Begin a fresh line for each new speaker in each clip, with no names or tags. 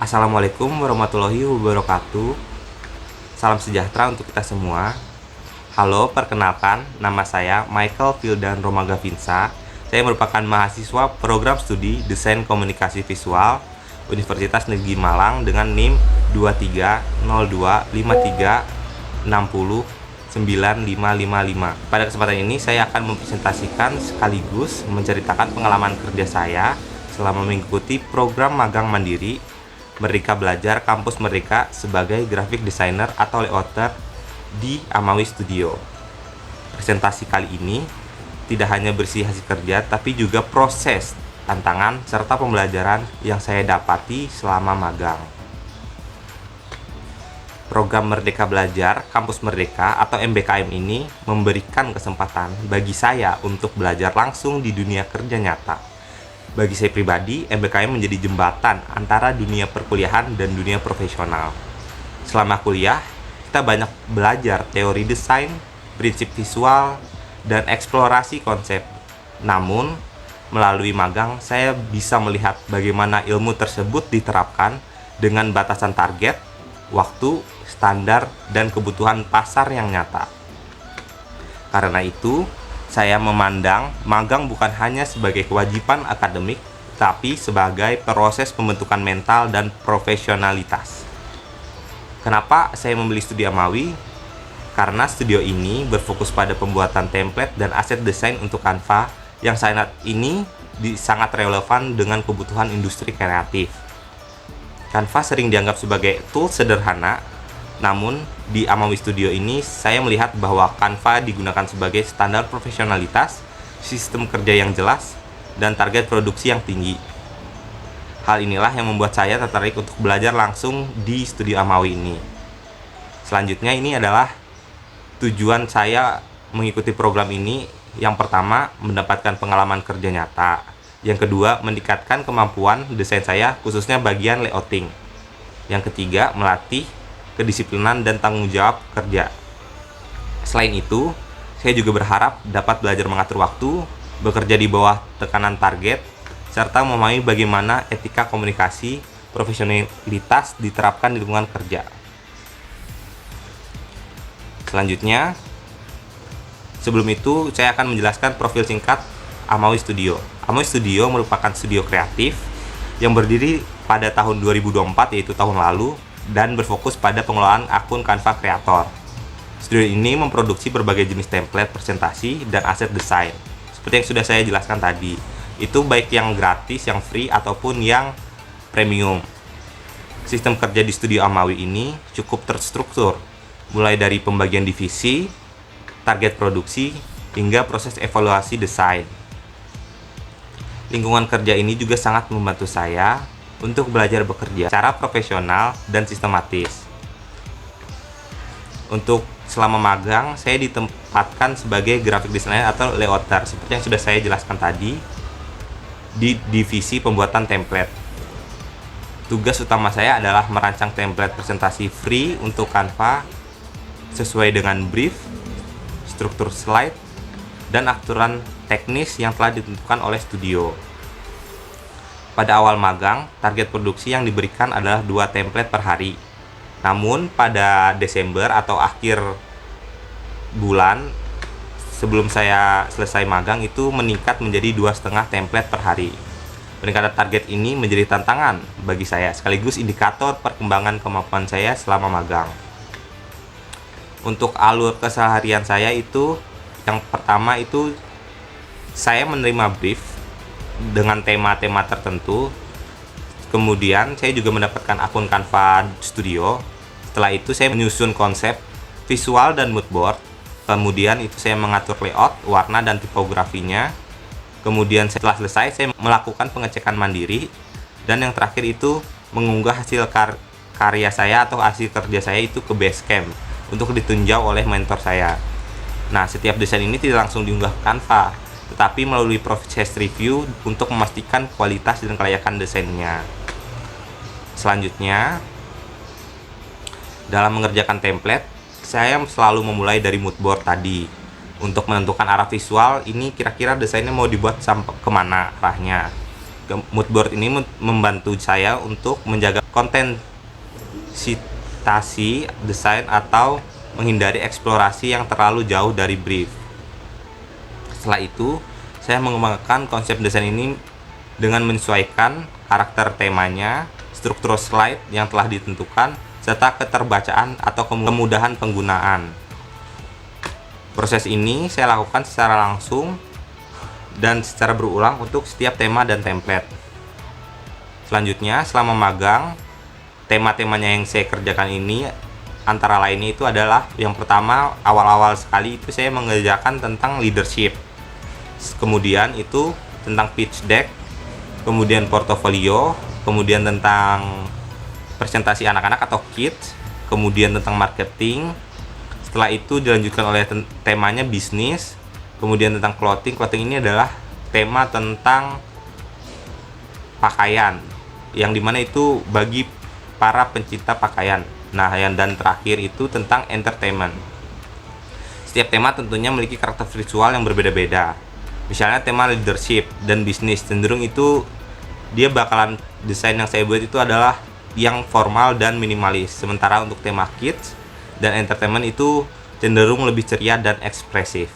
Assalamualaikum warahmatullahi wabarakatuh. Salam sejahtera untuk kita semua. Halo, perkenalkan, nama saya Michael Vildan Romaga Vinsa. Saya merupakan mahasiswa program studi Desain Komunikasi Visual Universitas Negeri Malang dengan NIM 230253609555. Pada kesempatan ini saya akan mempresentasikan sekaligus menceritakan pengalaman kerja saya selama mengikuti program magang mandiri Merdeka Belajar Kampus Merdeka sebagai graphic designer atau layouter di Amawi Studio. Presentasi kali ini tidak hanya bersih hasil kerja, tapi juga proses, tantangan, serta pembelajaran yang saya dapati selama magang. Program Merdeka Belajar Kampus Merdeka atau MBKM ini memberikan kesempatan bagi saya untuk belajar langsung di dunia kerja nyata. Bagi saya pribadi, MBKM menjadi jembatan antara dunia perkuliahan dan dunia profesional. Selama kuliah, kita banyak belajar teori desain, prinsip visual, dan eksplorasi konsep. Namun, melalui magang, saya bisa melihat bagaimana ilmu tersebut diterapkan dengan batasan target, waktu, standar, dan kebutuhan pasar yang nyata. Karena itu, saya memandang magang bukan hanya sebagai kewajiban akademik, tapi sebagai proses pembentukan mental dan profesionalitas. Kenapa saya memilih Studio Amawi? Karena studio ini berfokus pada pembuatan template dan aset desain untuk Canva yang saat ini sangat relevan dengan kebutuhan industri kreatif. Canva sering dianggap sebagai tool sederhana, namun di Amawi Studio ini saya melihat bahwa Canva digunakan sebagai standar profesionalitas, sistem kerja yang jelas, dan target produksi yang tinggi. Hal inilah yang membuat saya tertarik untuk belajar langsung di Studio Amawi ini. Selanjutnya ini adalah tujuan saya mengikuti program ini. Yang pertama, mendapatkan pengalaman kerja nyata. Yang kedua, meningkatkan kemampuan desain saya khususnya bagian layouting. Yang ketiga, melatih kedisiplinan dan tanggung jawab kerja. Selain itu, saya juga berharap dapat belajar mengatur waktu, bekerja di bawah tekanan target, serta memahami bagaimana etika komunikasi profesionalitas diterapkan di lingkungan kerja. Selanjutnya, sebelum itu saya akan menjelaskan profil singkat Amawi Studio. Amawi Studio merupakan studio kreatif yang berdiri pada tahun 2024, yaitu tahun lalu, dan berfokus pada pengelolaan akun Canva Creator. Studio ini memproduksi berbagai jenis template presentasi dan aset desain. Seperti yang sudah saya jelaskan tadi, itu baik yang gratis, yang free, ataupun yang premium. Sistem kerja di Studio Amawi ini cukup terstruktur, mulai dari pembagian divisi, target produksi, hingga proses evaluasi desain. Lingkungan kerja ini juga sangat membantu saya untuk belajar bekerja secara profesional dan sistematis. Untuk selama magang, saya ditempatkan sebagai graphic designer atau layouter, seperti yang sudah saya jelaskan tadi, di divisi pembuatan template. Tugas utama saya adalah merancang template presentasi free untuk Canva sesuai dengan brief, struktur slide, dan aturan teknis yang telah ditentukan oleh studio. Pada awal magang, target produksi yang diberikan adalah 2 template per hari. Namun pada Desember atau akhir bulan sebelum saya selesai magang itu meningkat menjadi 2,5 template per hari. Peningkatan target ini menjadi tantangan bagi saya sekaligus indikator perkembangan kemampuan saya selama magang. Untuk alur keseharian saya itu, yang pertama itu saya menerima brief dengan tema-tema tertentu. Kemudian saya juga mendapatkan akun Canva Studio. Setelah itu saya menyusun konsep visual dan mood board. Kemudian itu saya mengatur layout, warna, dan tipografinya. Kemudian setelah selesai saya melakukan pengecekan mandiri. Dan yang terakhir itu mengunggah hasil karya saya atau hasil kerja saya itu ke Basecamp untuk ditinjau oleh mentor saya. Nah, setiap desain ini tidak langsung diunggah ke Canva, tetapi melalui proses review untuk memastikan kualitas dan kelayakan desainnya. Selanjutnya, dalam mengerjakan template, saya selalu memulai dari mood board tadi. Untuk menentukan arah visual, ini kira-kira desainnya mau dibuat sampai kemana arahnya. Mood board ini membantu saya untuk menjaga kontensitas desain atau menghindari eksplorasi yang terlalu jauh dari brief. Setelah itu, saya mengembangkan konsep desain ini dengan menyesuaikan karakter temanya, struktur slide yang telah ditentukan, serta keterbacaan atau kemudahan penggunaan. Proses ini saya lakukan secara langsung dan secara berulang untuk setiap tema dan template. Selanjutnya, selama magang, tema-temanya yang saya kerjakan ini antara lainnya itu adalah yang pertama, awal-awal sekali itu saya mengerjakan tentang leadership. Kemudian itu tentang pitch deck, kemudian portofolio, kemudian tentang presentasi anak-anak atau kids, kemudian tentang marketing. Setelah itu dilanjutkan oleh temanya bisnis, kemudian tentang clothing. Clothing ini adalah tema tentang pakaian, yang dimana itu bagi para pencinta pakaian. Nah, dan terakhir itu tentang entertainment. Setiap tema tentunya memiliki karakter visual yang berbeda-beda. Misalnya tema leadership dan bisnis, cenderung itu dia bakalan desain yang saya buat itu adalah yang formal dan minimalis. Sementara untuk tema kids dan entertainment itu cenderung lebih ceria dan ekspresif.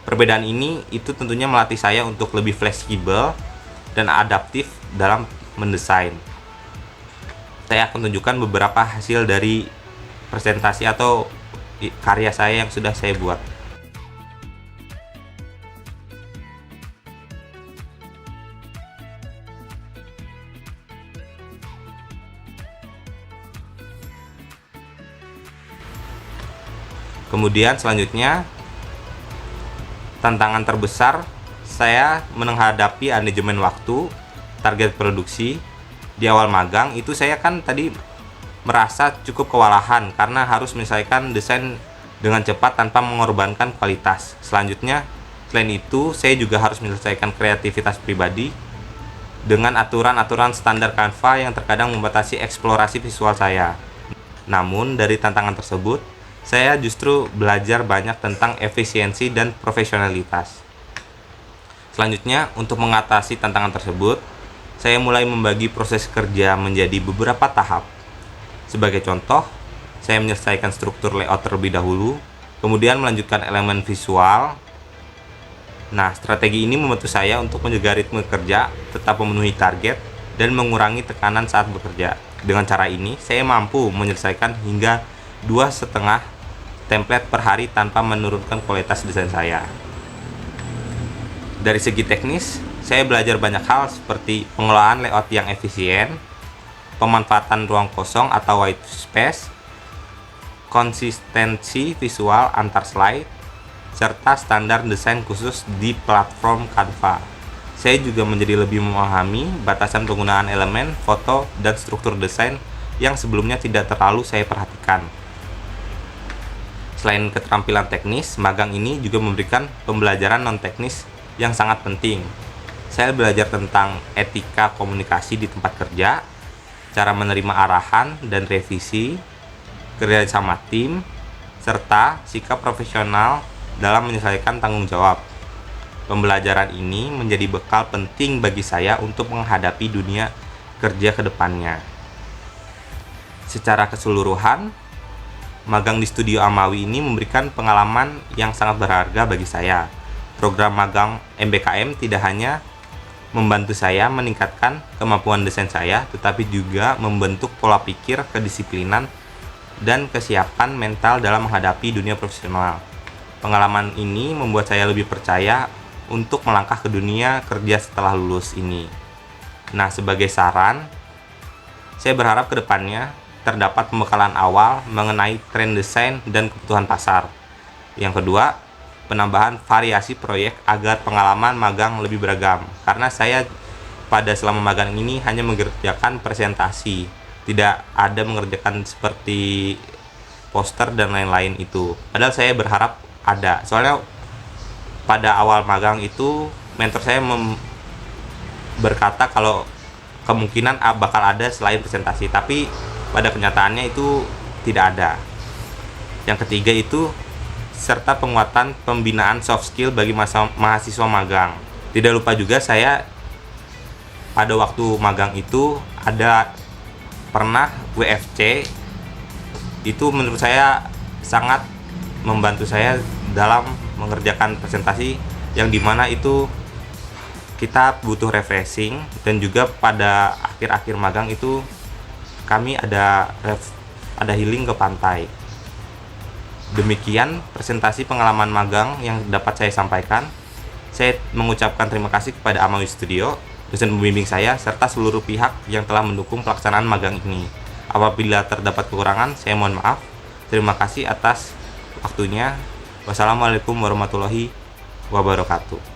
Perbedaan ini itu tentunya melatih saya untuk lebih fleksibel dan adaptif dalam mendesain. Saya akan tunjukkan beberapa hasil dari presentasi atau karya saya yang sudah saya buat. Kemudian selanjutnya, tantangan terbesar saya menghadapi manajemen waktu, target produksi. Di awal magang itu saya kan tadi merasa cukup kewalahan karena harus menyelesaikan desain dengan cepat tanpa mengorbankan kualitas. Selanjutnya, selain itu saya juga harus menyelesaikan kreativitas pribadi dengan aturan-aturan standar Canva yang terkadang membatasi eksplorasi visual saya. Namun dari tantangan tersebut, saya justru belajar banyak tentang efisiensi dan profesionalitas. Selanjutnya, untuk mengatasi tantangan tersebut, saya mulai membagi proses kerja menjadi beberapa tahap. Sebagai contoh, saya menyelesaikan struktur layout terlebih dahulu, kemudian melanjutkan elemen visual. Nah, strategi ini membantu saya untuk menjaga ritme kerja, tetap memenuhi target, dan mengurangi tekanan saat bekerja. Dengan cara ini, saya mampu menyelesaikan hingga 2,5 template per hari tanpa menurunkan kualitas desain saya. Dari segi teknis, saya belajar banyak hal seperti pengelolaan layout yang efisien, pemanfaatan ruang kosong atau white space, konsistensi visual antar slide, serta standar desain khusus di platform Canva. Saya juga menjadi lebih memahami batasan penggunaan elemen, foto, dan struktur desain yang sebelumnya tidak terlalu saya perhatikan. Selain keterampilan teknis, magang ini juga memberikan pembelajaran non-teknis yang sangat penting. Saya belajar tentang etika komunikasi di tempat kerja, cara menerima arahan dan revisi, kerja sama tim, serta sikap profesional dalam menyelesaikan tanggung jawab. Pembelajaran ini menjadi bekal penting bagi saya untuk menghadapi dunia kerja ke depannya. Secara keseluruhan, magang di Studio Amawi ini memberikan pengalaman yang sangat berharga bagi saya. Program magang MBKM tidak hanya membantu saya meningkatkan kemampuan desain saya, tetapi juga membentuk pola pikir, kedisiplinan, dan kesiapan mental dalam menghadapi dunia profesional. Pengalaman ini membuat saya lebih percaya untuk melangkah ke dunia kerja setelah lulus ini. Nah, sebagai saran, saya berharap ke depannya terdapat pembekalan awal mengenai tren desain dan kebutuhan pasar. Yang kedua, penambahan variasi proyek agar pengalaman magang lebih beragam. Karena saya selama magang ini hanya mengerjakan presentasi, tidak ada mengerjakan seperti poster dan lain-lain itu. Padahal saya berharap ada. Soalnya pada awal magang itu mentor saya berkata kalau kemungkinan bakal ada selain presentasi, tapi pada kenyataannya itu tidak ada. Yang ketiga itu serta penguatan pembinaan soft skill bagi mahasiswa magang. Tidak lupa juga saya pada waktu magang itu ada pernah WFC, itu menurut saya sangat membantu saya dalam mengerjakan presentasi yang dimana itu kita butuh refreshing, dan juga pada akhir-akhir magang itu kami ada healing ke pantai. Demikian presentasi pengalaman magang yang dapat saya sampaikan. Saya mengucapkan terima kasih kepada Amawi Studio, dosen pembimbing saya, serta seluruh pihak yang telah mendukung pelaksanaan magang ini. Apabila terdapat kekurangan, saya mohon maaf. Terima kasih atas waktunya. Wassalamualaikum warahmatullahi wabarakatuh.